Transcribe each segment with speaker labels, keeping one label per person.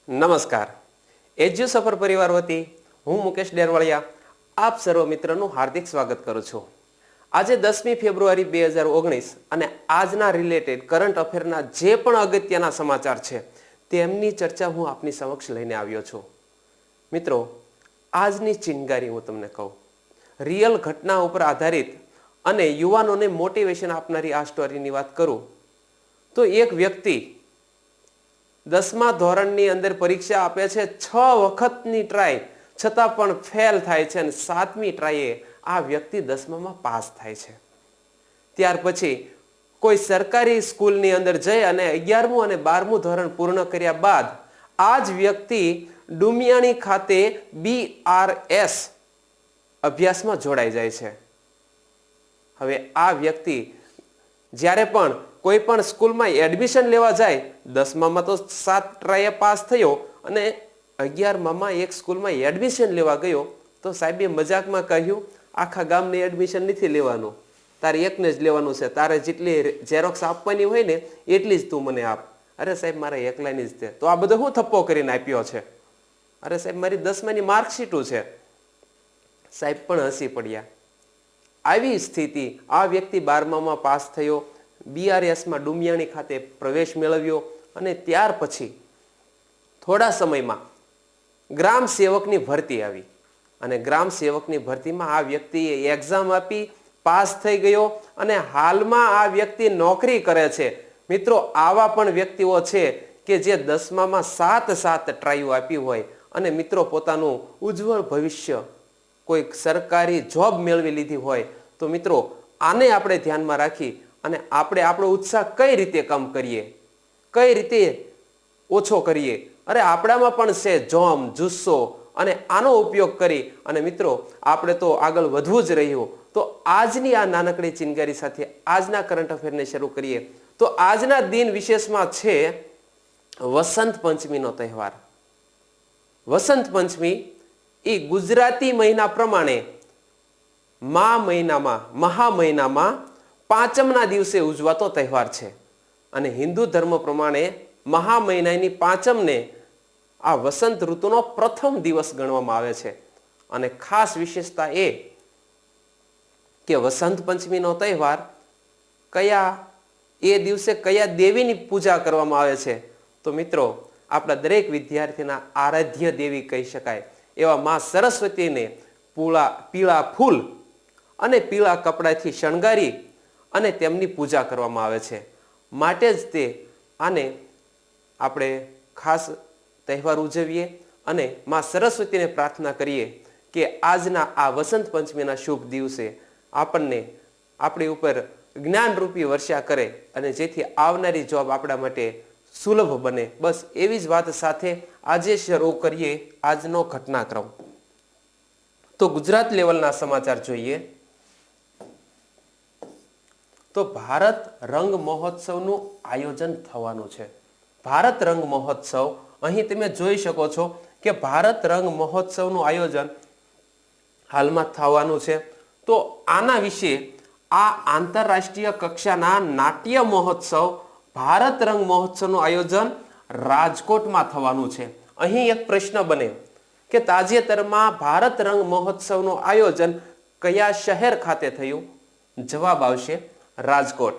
Speaker 1: નમસ્કાર. એજ્યુ સફર પરિવાર વતી હું મુકેશ ડેરવાળિયા આપ સર્વ મિત્રોનું હાર્દિક સ્વાગત કરું છું. આજે 10મી ફેબ્રુઆરી 2019 અને આજના રિલેટેડ કરંટ અફેરના જે પણ અગત્યના સમાચાર છે તેમની ચર્ચા હું આપની સમક્ષ લઈને આવ્યો છું. મિત્રો, આજની ચિનગારી હું તમને કહું, રિયલ ઘટના ઉપર આધારિત અને યુવાનોને મોટિવેશન આપનારી આ સ્ટોરીની વાત કરું તો એક વ્યક્તિ 10મા ધોરણની અંદર પરીક્ષા આપે છે, 6 વખતની ટ્રાય છતાં પણ ફેલ થાય છે અને 7મી ટ્રાયે આ વ્યક્તિ 10મામાં પાસ થાય છે. ત્યાર પછી કોઈ સરકારી સ્કૂલની અંદર જઈ અને 11મું અને 12મું ધોરણ પૂર્ણ કર્યા બાદ આ જ વ્યક્તિ ડુમિયાણી ખાતે BRS અભ્યાસમાં જોડાઈ જાય છે. હવે આ વ્યક્તિ જ્યારે પણ કોઈ પણ સ્કૂલમાં એડમિશન લેવા જાય, 10મામાં તો 7 ટ્રાયે પાસ થયો અને 11મામાં એક સ્કૂલમાં એડમિશન લેવા ગયો તો સાહેબે મજાકમાં કહ્યું, આખા ગામને એડમિશન નથી લેવાનું, તારે એકને જ લેવાનું છે, તારે જેટલી ઝેરોક્સ આપવાની હોય ને એટલી જ તું મને આપ. અરે સાહેબ, મારે એકલાની જ છે. તો આ બધો હું થપ્પો કરીને આપ્યો છે? અરે સાહેબ, મારી 10માની માર્કશીટું છે. સાહેબ પણ હસી પડ્યા. આવી સ્થિતિ, આ વ્યક્તિ 12મામાં પાસ થયો, BRSમાં ડુમિયાણી ખાતે પ્રવેશ મેળવ્યો અને ત્યાર પછી થોડા સમયમાં ગ્રામ સેવકની ભરતી આવી અને ગ્રામ સેવકની ભરતીમાં આ વ્યક્તિએ એક્ઝામ આપી, પાસ થઈ ગયો અને હાલમાં આ વ્યક્તિ નોકરી કરે છે. મિત્રો, આવા પણ વ્યક્તિઓ છે કે જે 10મામાં 7 ટ્રાયો આપી હોય અને મિત્રો પોતાનું ઉજ્જવળ ભવિષ્ય કોઈ સરકારી જોબ મેળવી લીધી હોય. તો મિત્રો, આને આપણે ધ્યાનમાં રાખી અને આપણે આપણો ઉત્સાહ કઈ રીતે કમ કરીએ, કઈ રીતે ઓછો કરીએ. અરે આપણામાં પણ છે જોમ, જુસ્સો અને આનો ઉપયોગ કરી અને મિત્રો આપણે તો આગળ વધવું જ રહ્યું. તો આજની આ નાનકડી ચિનગારી સાથે આજના કરંટ અફેરને શરૂ કરીએ. તો આજના દિન વિશેષમાં છે વસંત પંચમીનો તહેવાર. વસંત પંચમી એ ગુજરાતી મહિના પ્રમાણે મહા મહિનામાં 5મના દિવસે ઉજવાતો તહેવાર છે અને હિન્દુ ધર્મ પ્રમાણે મહા મહિનાની 5મને આ વસંત ઋતુનો પ્રથમ દિવસ ગણવામાં આવે છે. અને ખાસ વિશેષતા એ કે વસંત પંચમીનો તહેવાર એ દિવસે કયા દેવીની પૂજા કરવામાં આવે છે? તો મિત્રો, આપણા દરેક વિદ્યાર્થીના આરાધ્ય દેવી કહી શકાય એવા માં સરસ્વતીને પીળા ફૂલ અને પીળા કપડાથી શણગારી અને તેમની પૂજા કરવામાં આવે છે. માટે જ તે આને આપણે ખાસ તહેવાર ઉજવીએ અને માં સરસ્વતીને પ્રાર્થના કરીએ કે આજના આ વસંત પંચમીના શુભ દિવસે આપણને આપણી ઉપર જ્ઞાનરૂપી વર્ષા કરે અને જેથી આવનારી જોબ આપણા માટે સુલભ બને. બસ એવી જ વાત સાથે આજે શરૂ કરીએ આજનો ઘટનાક્રમ. તો ગુજરાત લેવલના સમાચાર જોઈએ તો ભારત રંગ મહોત્સવનું આયોજન થવાનું છે. ભારત રંગ મહોત્સવ, અહીં તમે જોઈ શકો છો કે ભારત રંગ મહોત્સવનું આયોજન હાલમાં થવાનું છે. તો આના વિશે આ આંતરરાષ્ટ્રીય કક્ષાના નાટ્ય મહોત્સવ ભારત રંગ મહોત્સવનું આયોજન રાજકોટમાં થવાનું છે. અહીં એક પ્રશ્ન બને કે તાજેતરમાં ભારત રંગ મહોત્સવનું આયોજન કયા શહેર ખાતે થયું? જવાબ આવશે રાજકોટ.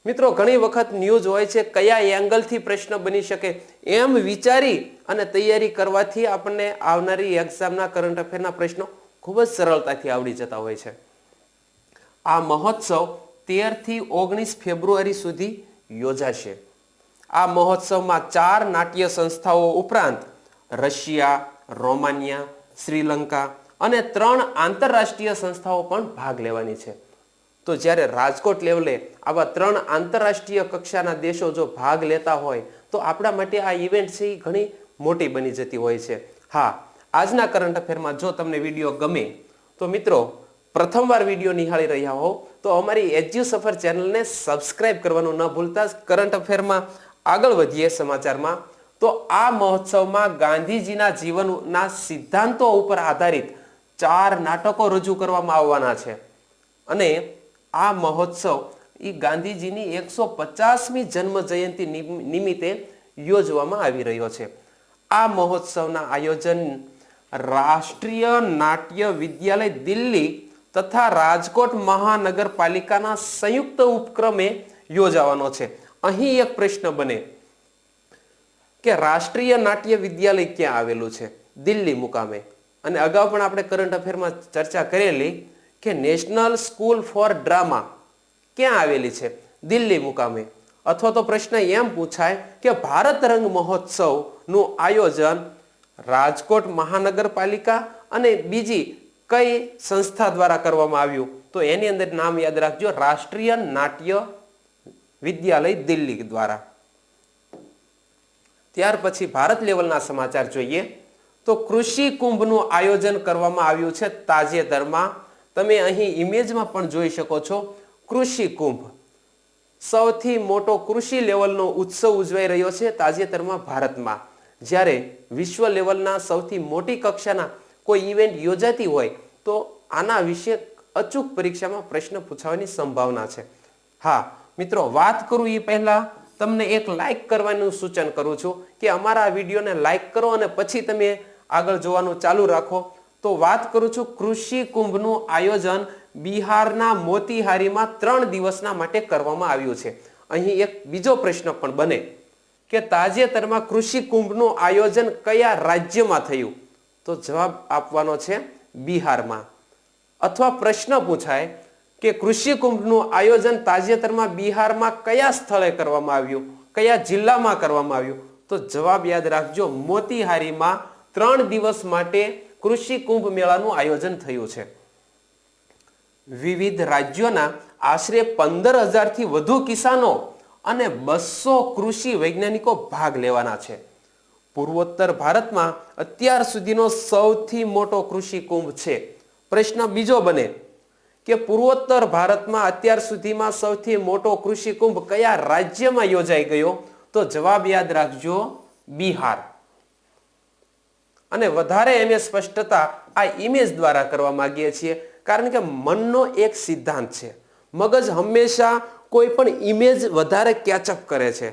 Speaker 1: મિત્રો, ઘણી વખત ન્યૂઝ હોય છે કયા એંગલથી પ્રશ્ન બની શકે એમ વિચારી અને તૈયારી કરવાથી આપણને આવનારી એક્ઝામના કરંટ અફેરના પ્રશ્નો ખૂબ જ સરળતાથી આવડી જતા હોય છે. આ મહોત્સવ 13 થી 19 ફેબ્રુઆરી સુધી યોજાશે. આ મહોત્સવમાં 4 નાટ્ય સંસ્થાઓ ઉપરાંત રશિયા, રોમાનિયા, શ્રીલંકા અને 3 આંતરરાષ્ટ્રીય સંસ્થાઓ પણ ભાગ લેવાની છે. તો જ્યારે રાજકોટ લેવલે આવા 3 આંતરરાષ્ટ્રીય કક્ષાના દેશો જો ભાગ લેતા હોય તો આપણા માટે આ ઇવેન્ટ છે એ ઘણી મોટી બની જતી હોય છે. હા, આજના કરંટ અફેરમાં જો તમને વિડીયો ગમે તો મિત્રો, પ્રથમવાર વિડીયો નિહાળી રહ્યા હો તો અમારી એજ્યુ સફર ચેનલને સબસ્ક્રાઇબ કરવાનું ન ભૂલતા. કરંટ અફેરમાં આગળ વધીએ સમાચારમાં. તો આ મહોત્સવમાં ગાંધીજીના જીવનના સિદ્ધાંતો ઉપર આધારિત 4 નાટકો રજૂ કરવામાં આવવાના છે અને આ મહોત્સવ એ ગાંધીજીની 150મી જન્મ જયંતિ નિમિત્તે યોજવામાં આવી રહ્યો છે. આ મહોત્સવના આયોજન રાષ્ટ્રીય નાટ્ય વિદ્યાલય દિલ્હી તથા રાજકોટ મહાનગરપાલિકાના સંયુક્ત ઉપક્રમે યોજાવાનો છે. અહીં એક પ્રશ્ન બને કે રાષ્ટ્રીય નાટ્ય વિદ્યાલય ક્યાં આવેલું છે? દિલ્હી મુકામે. અને અગાઉ પણ આપણે કરંટ અફેરમાં ચર્ચા કરેલી કે નેશનલ સ્કૂલ ફોર ડ્રામા ક્યાં આવેલી છે? દિલ્હી મુકામે. અથવા તો પ્રશ્ન એમ પૂછાય કે ભારત રંગ મહોત્સવનું આયોજન રાજકોટ મહાનગરપાલિકા અને બીજી કઈ સંસ્થા દ્વારા કરવામાં આવ્યું? તો એની અંદર નામ યાદ રાખજો, રાષ્ટ્રીય નાટ્ય વિદ્યાલય દિલ્હી દ્વારા. ત્યાર પછી ભારત લેવલના સમાચાર જોઈએ તો કૃષિ કુંભનું આયોજન કરવામાં આવ્યું છે તાજેતરમાં. તમે અહીં ઇમેજમાં પણ જોઈ શકો છો કૃષિ કુંભ. સૌથી મોટો કૃષિ લેવલનો ઉત્સવ ઉજવાઈ રહ્યો છે તાજેતરમાં ભારતમાં. જ્યારે વિશ્વ લેવલના સૌથી મોટી કક્ષાના કોઈ ઇવેન્ટ યોજાતી હોય તો આના વિશે અચૂક પરીક્ષામાં પ્રશ્ન પૂછાવાની સંભાવના છે. હા મિત્રો, વાત કરું એ પહેલા તમને એક લાઈક કરવાનું સૂચન કરું છું કે અમારા આ વિડીયોને લાઈક કરો અને પછી તમે આગળ જોવાનું ચાલુ રાખો. તો વાત કરું છું કૃષિ કુંભનું આયોજન બિહારના મોતીહારીમાં 3 દિવસના માટે કરવામાં આવ્યું છે. અહીં એક બીજો પ્રશ્ન પણ બને કે તાજેતરમાં કૃષિ કુંભનું આયોજન કયા રાજ્યમાં થયું? તો જવાબ આપવાનો છે બિહારમાં. અથવા પ્રશ્ન પૂછાય કે કૃષિ કુંભનું આયોજન તાજેતરમાં બિહારમાં કયા સ્થળે કરવામાં આવ્યું, કયા જિલ્લામાં કરવામાં આવ્યું? તો જવાબ યાદ રાખજો, મોતીહારીમાં 3 દિવસ માટે કૃષિ કુંભ મેળાનું આયોજન થયું છે. વિવિધ રાજ્યોના આશરે 15,000 થી વધુ કિસાનો અને 200 કૃષિ વૈજ્ઞાનિકો ભાગ લેવાના છે. પૂર્વોત્તર ભારતમાં અત્યાર સુધીનો સૌથી મોટો કૃષિ કુંભ છે. પ્રશ્ન બીજો બને કે પૂર્વોત્તર ભારતમાં અત્યાર સુધીમાં સૌથી મોટો કૃષિ કુંભ કયા રાજ્યમાં યોજાઈ ગયો? તો જવાબ યાદ રાખજો, બિહાર. અને વધારે એને સ્પષ્ટતા આ ઇમેજ દ્વારા કરવા માંગીએ છીએ, કારણ કે મનનો એક સિદ્ધાંત છે, મગજ હંમેશા કોઈ પણ ઇમેજ વધારે કેચઅપ કરે છે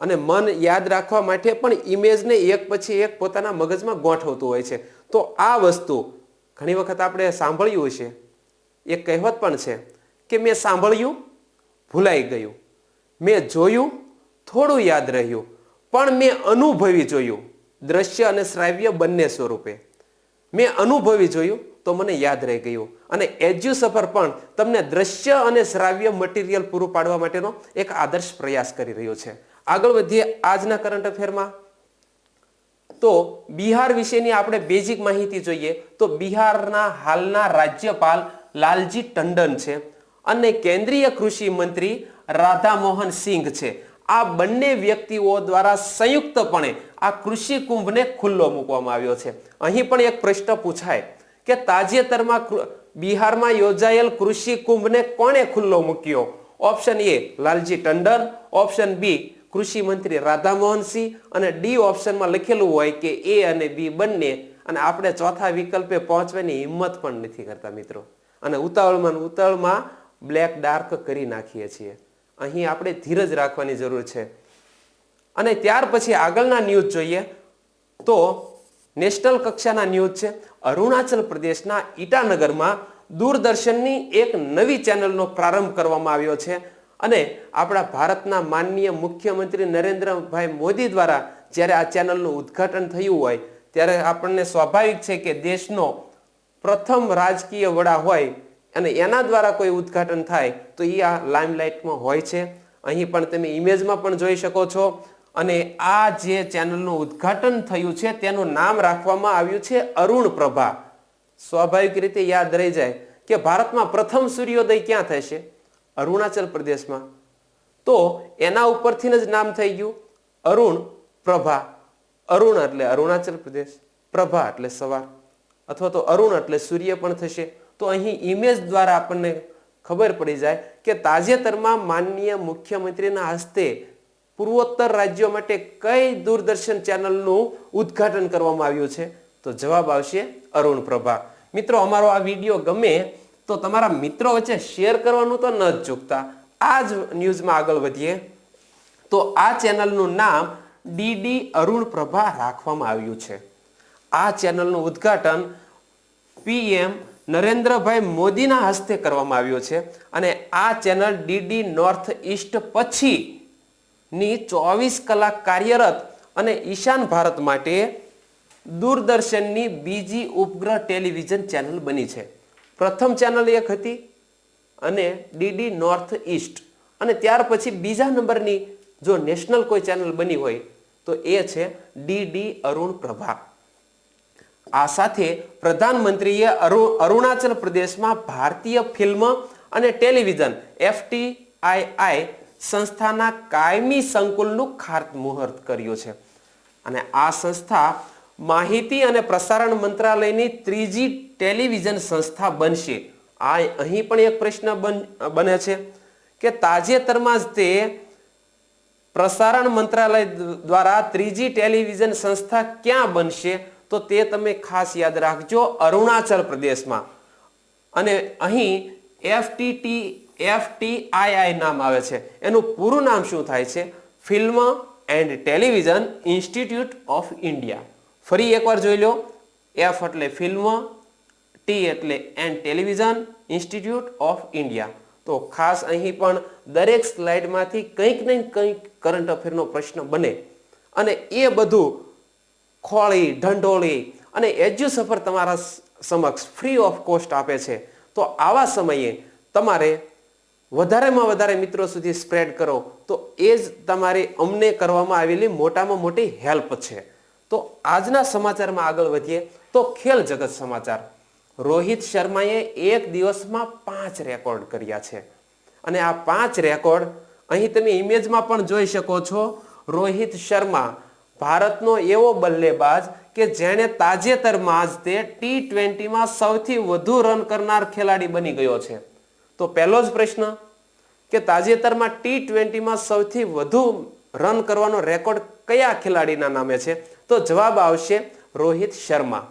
Speaker 1: અને મન યાદ રાખવા માટે પણ ઇમેજને એક પછી એક પોતાના મગજમાં ગોઠવતું હોય છે. તો આ વસ્તુ ઘણી વખત આપણે સાંભળ્યું છે, એક કહેવત પણ છે કે મેં સાંભળ્યું ભૂલાઈ ગયું, મેં જોયું થોડું યાદ રહ્યું, પણ મેં અનુભવી જોયું, દ્રશ્ય અને શ્રાવ્ય બંને સ્વરૂપે. મેં અનુભવી જોયું તો મને યાદ રહી ગયું. અને એજ્યુસફર પણ તમને દ્રશ્ય અને શ્રાવ્ય મટીરિયલ પૂરું પાડવા માટેનો એક આદર્શ પ્રયાસ કરી રહ્યો છે. આગળ વધીએ આજના કરંટ અફેરમાં. તો બિહાર વિશેની આપણે બેઝિક માહિતી જોઈએ તો બિહારના હાલના રાજ્યપાલ લાલજી ટંડન છે અને કેન્દ્રીય કૃષિ મંત્રી રાધા મોહન સિંઘ છે. આ બંને વ્યક્તિઓ દ્વારા સંયુક્તપણે આ કૃષિ કુંભને ખુલ્લો મૂકવામાં આવ્યો છે. અહીં પણ એક પ્રશ્ન પૂછાય કે તાજેતરમાં બિહારમાં યોજાયેલ કૃષિ કુંભને કોણે ખુલ્લો મૂક્યો? Option A Lalji Tandon, option B કૃષિ મંત્રી રાધા મોહન સિંહ અને ડી ઓપ્શનમાં લખેલું હોય કે એ અને બી બંને. અને આપણે ચોથા વિકલ્પે પહોંચવાની હિંમત પણ નથી કરતા મિત્રો, અને ઉતાવળમાં બ્લેક ડાર્ક કરી નાખીએ છીએ. અહીં આપણે ધીરજ રાખવાની જરૂર છે. અને ત્યાર પછી આગળના ન્યૂઝ જોઈએ તો નેશનલ કક્ષાના ન્યૂઝ છે. અરુણાચલ પ્રદેશના ઈટાનગરમાં દૂરદર્શનની એક નવી ચેનલનો પ્રારંભ કરવામાં આવ્યો છે અને આપણા ભારતના માનનીય મુખ્યમંત્રી નરેન્દ્રભાઈ મોદી દ્વારા જ્યારે આ ચેનલનું ઉદ્ઘાટન થયું હોય ત્યારે આપણને સ્વાભાવિક છે કે દેશનો પ્રથમ રાજકીય વડા હોય અને એના દ્વારા કોઈ ઉદ્ઘાટન થાય તો એ આ લાઇમલાઇટમાં હોય છે. અહીં પણ તમે ઇમેજમાં પણ જોઈ શકો છો. અને આ જે ચેનલનું ઉદ્ઘાટન થયું છે તેનું નામ રાખવામાં આવ્યું છે અરુણ પ્રભા. સ્વાભાવિક રીતે યાદ રહી જાય કે ભારતમાં પ્રથમ સૂર્યોદય ક્યાં થશે? અરુણાચલ પ્રદેશમાં. તો એના ઉપરથી જ નામ થઈ ગયું અરુણ પ્રભા. અરુણ એટલે અરુણાચલ પ્રદેશ, પ્રભા એટલે સવાર, અથવા તો અરુણ એટલે સૂર્ય પણ થશે. તો અહીં ઇમેજ દ્વારા આપણને ખબર પડી જાય કે તાજેતરમાં માનનીય મુખ્યમંત્રીના હસ્તે પૂર્વોત્તર રાજ્યો માટે કઈ દૂરદર્શન ચેનલનું ઉદ્ઘાટન કરવામાં આવ્યું છે? તો જવાબ આવશે અરુણ પ્રભા. મિત્રો, અમારો આ વિડીયો ગમે તો તમારા મિત્રો વચ્ચે શેર કરવાનું તો ન જ ચૂકતા. આ જ ન્યૂઝમાં આગળ વધીએ તો આ ચેનલનું નામ ડીડી અરુણ પ્રભા રાખવામાં આવ્યું છે. આ ચેનલનું ઉદ્ઘાટન પીએમ નરેન્દ્રભાઈ મોદીના હસ્તે કરવામાં આવ્યું છે અને આ ચેનલ ડીડી નોર્થ ઈસ્ટ પછીની 24 કલાક કાર્યરત અને ઈશાન ભારત માટે દૂરદર્શનની બીજી ઉપગ્રહ ટેલિવિઝન ચેનલ બની છે. પ્રથમ ચેનલ એક હતી અને ડીડી નોર્થ ઈસ્ટ, અને ત્યાર પછી બીજા નંબરની જો નેશનલ કોઈ ચેનલ બની હોય તો એ છે ડીડી અરુણ પ્રભા. આ સાથે પ્રધાનમંત્રીએ અરુણાચલ પ્રદેશમાં ભારતીય ફિલ્મ અને ટેલિવિઝન FTII સંસ્થાના કાયમી સંકુલનું ખાતમુહૂર્ત કર્યું છે અને આ સંસ્થા માહિતી અને પ્રસારણ મંત્રાલયની ત્રીજી ટેલિવિઝન સંસ્થા બનશે. અહીં પણ એક પ્રશ્ન બને છે કે તાજેતરમાં જ તે પ્રસારણ મંત્રાલય દ્વારા ત્રીજી ટેલિવિઝન સંસ્થા ક્યાં બનશે, તો તે તમે ખાસ યાદ રાખજો, અરુણાચલ પ્રદેશમાં. અને અહીં FTII નામ આવે છે. એનું પૂરું નામ શું થાય છે? Film and television institute of India. ફરી એકવાર જોઈ લો. F એટલે ફિલ્મ, T એટલે and television, institute of India. તો ખાસ અહીં પણ દરેક સ્લાઇડમાંથી કંઈક ને કંઈક કરંટ અફેરનો પ્રશ્ન બને અને એ બધું ખોળી ઢંઢોળી અને એજ્યુસફર તમારા સમક્ષ ફ્રી ઓફ કોસ્ટ આપે છે. તો આવા સમયે તમારે વધારેમાં વધારે મિત્રો સુધી સ્પ્રેડ કરો તો એ જ તમારી અમને કરવામાં આવેલી મોટામાં મોટી હેલ્પ છે. તો આજના સમાચારમાં આગળ વધીએ તો ખેલ જગત સમાચાર. રોહિત શર્માએ એક દિવસમાં 5 રેકોર્ડ કર્યા છે અને આ 5 રેકોર્ડ અહીં તમે ઇમેજમાં પણ જોઈ શકો છો. રોહિત શર્મા ભારતનો એવો બલ્લેબાજ કે જેણે તાજેતરમાં જ તે T20માં સૌથી વધુ રન કરનાર ખેલાડી બની ગયો છે. તો પહેલો જ પ્રશ્ન કે તાજેતરમાં T20માં સૌથી વધુ રન કરવાનો રેકોર્ડ કયા ખેલાડીના નામે છે? તો જવાબ આવશે રોહિત શર્મા.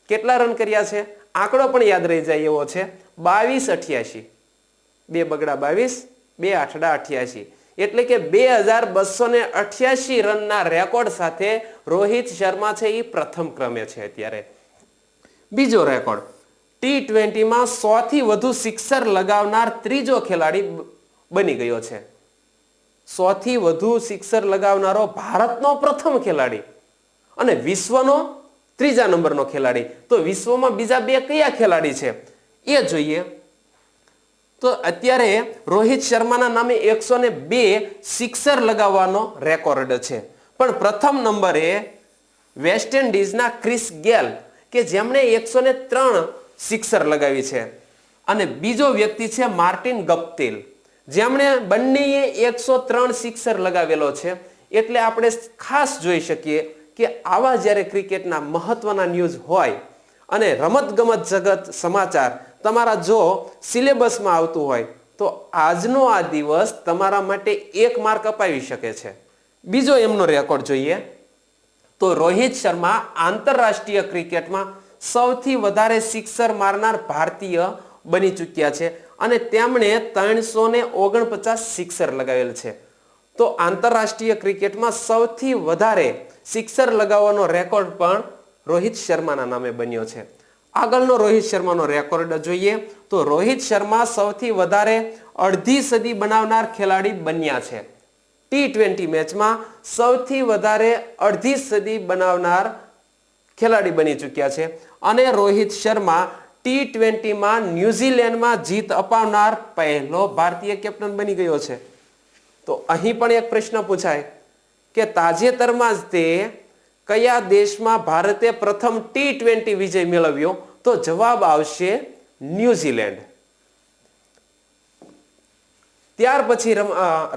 Speaker 1: કેટલા રન કર્યા છે? આંકડો પણ યાદ રહી જાય એવો છે, 22-88. 2 બગડા 22, 2 આઠડા 88, એટલે કે 2288 રનના રેકોર્ડ સાથે રોહિત શર્મા છે એ પ્રથમ ક્રમે છે અત્યારે. બીજો રેકોર્ડ, T20માં 100 થી વધુ સિક્સર લગાવનાર ત્રીજો ખેલાડી બની ગયો છે. 100 થી વધુ સિક્સર લગાવનારો ભારતનો પ્રથમ ખેલાડી અને વિશ્વનો ત્રીજા નંબરનો ખેલાડી. તો વિશ્વમાં બીજા 2 કયા ખેલાડી છે એ જોઈએ. તો અત્યારે રોહિત શર્માના નામે 102 સિક્સર લગાવવાનો રેકોર્ડ છે, પણ પ્રથમ નંબરે વેસ્ટ ઇન્ડિઝના ક્રિસ ગેલ કે જેમણે 103 સિક્સર લગાવી છે, અને બીજો વ્યક્તિ છે માર્ટિન ગપ્ટિલ જેમણે બંનેએ 103 સિક્સર લગાવેલો છે. એટલે આપણે ખાસ જોઈ શકીએ કે આવા જ્યારે ક્રિકેટના મહત્વના ન્યૂઝ હોય અને રમતગમત જગત સમાચાર તમારા જો સિલેબસમાં આવતું હોય તો આજનો આ દિવસ તમારા માટે 1 માર્ક અપાવી શકે છે. બીજો એમનો રેકોર્ડ જોઈએ તો રોહિત શર્મા આંતરરાષ્ટ્રીય ક્રિકેટમાં સૌથી વધારે સિક્સર મારનાર ભારતીય બની ચૂક્યા છે અને તેમણે 349 સિક્સર લગાવેલ છે. તો આંતરરાષ્ટ્રીય ક્રિકેટમાં સૌથી વધારે સિક્સર લગાવવાનો રેકોર્ડ પણ રોહિત શર્માના નામે બન્યો છે. આગળનો રોહિત શર્માનો રેકોર્ડ જોઈએ તો રોહિત શર્મા સૌથી વધારે અડધી સદી બનાવનાર ખેલાડી બન્યા છે. T20 મેચમાં સૌથી વધારે અડધી સદી બનાવનાર ખેલાડી બની ચૂક્યા છે અને રોહિત શર્મા T20માં ન્યુઝીલેન્ડમાં જીત અપાવનાર પહેલો ભારતીય કેપ્ટન બની ગયો છે. તો અહીં પણ એક પ્રશ્ન પૂછાય કે તાજેતરમાં જ તે કયા દેશમાં ભારતે પ્રથમ T20 વિજય મેળવ્યો? તો જવાબ આવશે ન્યુઝીલેન્ડ. ત્યાર પછી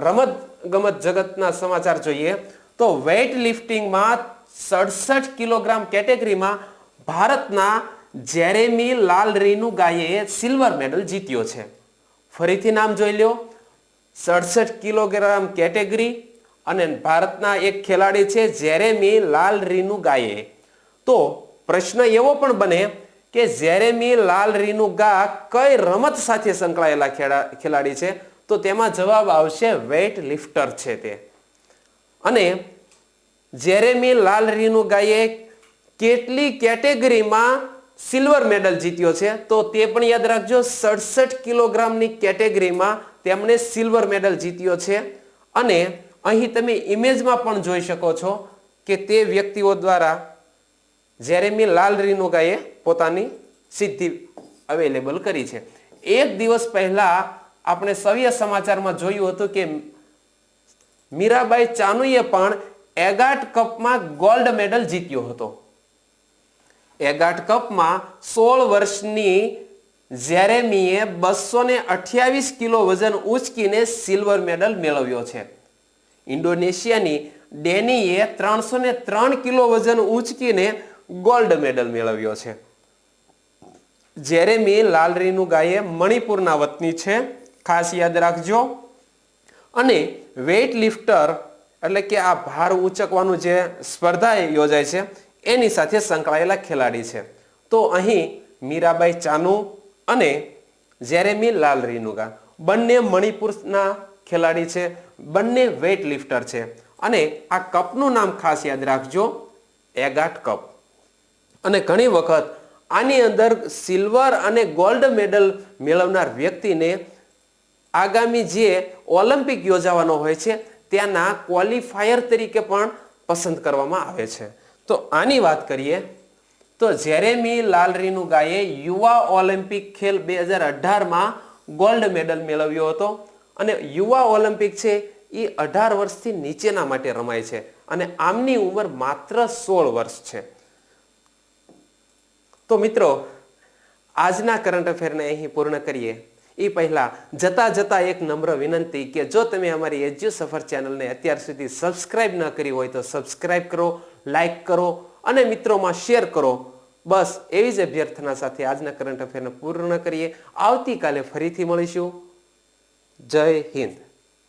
Speaker 1: રમત ગમત જગતના સમાચાર જોઈએ તો વેઇટ લિફ્ટિંગમાં 67 કિલોગ્રામ કેટેગરીમાં ભારતના જેરેમી લાલરીનુગાએ સિલ્વર મેડલ જીત્યો છે. ફરીથી નામ જોઈ લો, 67 કિલોગ્રામ કેટેગરી અને ભારતના એક ખેલાડી છે જેરેમી લાલરીનુગાએ. તો પ્રશ્ન એવો પણ બને કે જેરેમી લાલરીનુગા કઈ રમત સાથે સંકળાયેલા ખેલાડી છે? તો તેમાં જવાબ આવશે વેઇટ લિફ્ટર છે તે. અને જેરેમી લાલ રીનુગાએ કેટલી કેટેગરીમાં સિલ્વર મેડલ જીત્યો છે? તો તે પણ યાદ રાખજો, 67 કિલોગ્રામની કેટેગરીમાં તેમણે સિલ્વર મેડલ જીત્યો છે. અને અહીં તમે ઇમેજમાં પણ જોઈ શકો છો કે તે વ્યક્તિઓ દ્વારા જેરેમી લાલ રીનુગાએ પોતાની સિદ્ધિ અવેલેબલ કરી છે. એક દિવસ પહેલા આપણે સવ્ય સમાચારમાં જોયું હતું કે મીરાબાઈ ચાનુએ પણ એગાટ કપમાં ગોલ્ડ મેડલ જીત્યો હતો. એગાટ કપમાં 16 વર્ષની જેરેમીએ 228 કિલો વજન ઉંચકીને સિલ્વર મેડલ મેળવ્યો છે. ઇન્ડોનેશિયાની ડેનીએ 303 કિલો વજન ઉંચકીને ગોલ્ડ મેડલ મેળવ્યો છે. જેરેમી લાલ રીનુગાએ મણિપુરના વતની છે, ખાસ યાદ રાખજો. અને વેઇટ લિફ્ટર એટલે કે આ ભાર ઉંચકવાનું જે સ્પર્ધા યોજાય છે એની સાથે સંકળાયેલા ખેલાડી છે. તો અહીં મીરાબાઈ ચાનુ અને જેરેમી લાલ રીનુગા બંને મણિપુરના ખેલાડી છે, બંને વેઇટ લિફ્ટર છે. અને આ કપનું નામ ખાસ યાદ રાખજો, એગાટ કપ. અને ઘણી વખત આની અંદર સિલ્વર અને ગોલ્ડ મેડલ મેળવનાર વ્યક્તિને આગામી જે ઓલિમ્પિક યોજાવાનો હોય છે ત્યાંના ક્વોલિફાયર તરીકે પણ પસંદ કરવામાં આવે છે. તો આની વાત કરીએ તો જેરેમી લાલ રીનુગાએ યુવા ઓલિમ્પિક ખેલ 2018માં ગોલ્ડ મેડલ મેળવ્યો હતો. અને યુવા ઓલિમ્પિક છે એ 18 વર્ષથી નીચેના માટે રમાય છે અને આમની ઉંમર માત્ર 16 વર્ષ છે. તો મિત્રો, આજના કરંટ અફેરને અહીં પૂર્ણ કરીએ એ પહેલા જતા એક નમ્ર વિનંતી કે જો તમે અમારી એજ્યુ સફર ચેનલને અત્યાર સુધી સબસ્ક્રાઇબ ન કરી હોય તો સબસ્ક્રાઇબ કરો, લાઈક કરો અને મિત્રોમાં શેર કરો. બસ એવી જ અભ્યર્થના સાથે આજના કરંટ અફેરને પૂર્ણ કરીએ. આવતીકાલે ફરીથી મળીશું. જય હિન્દ.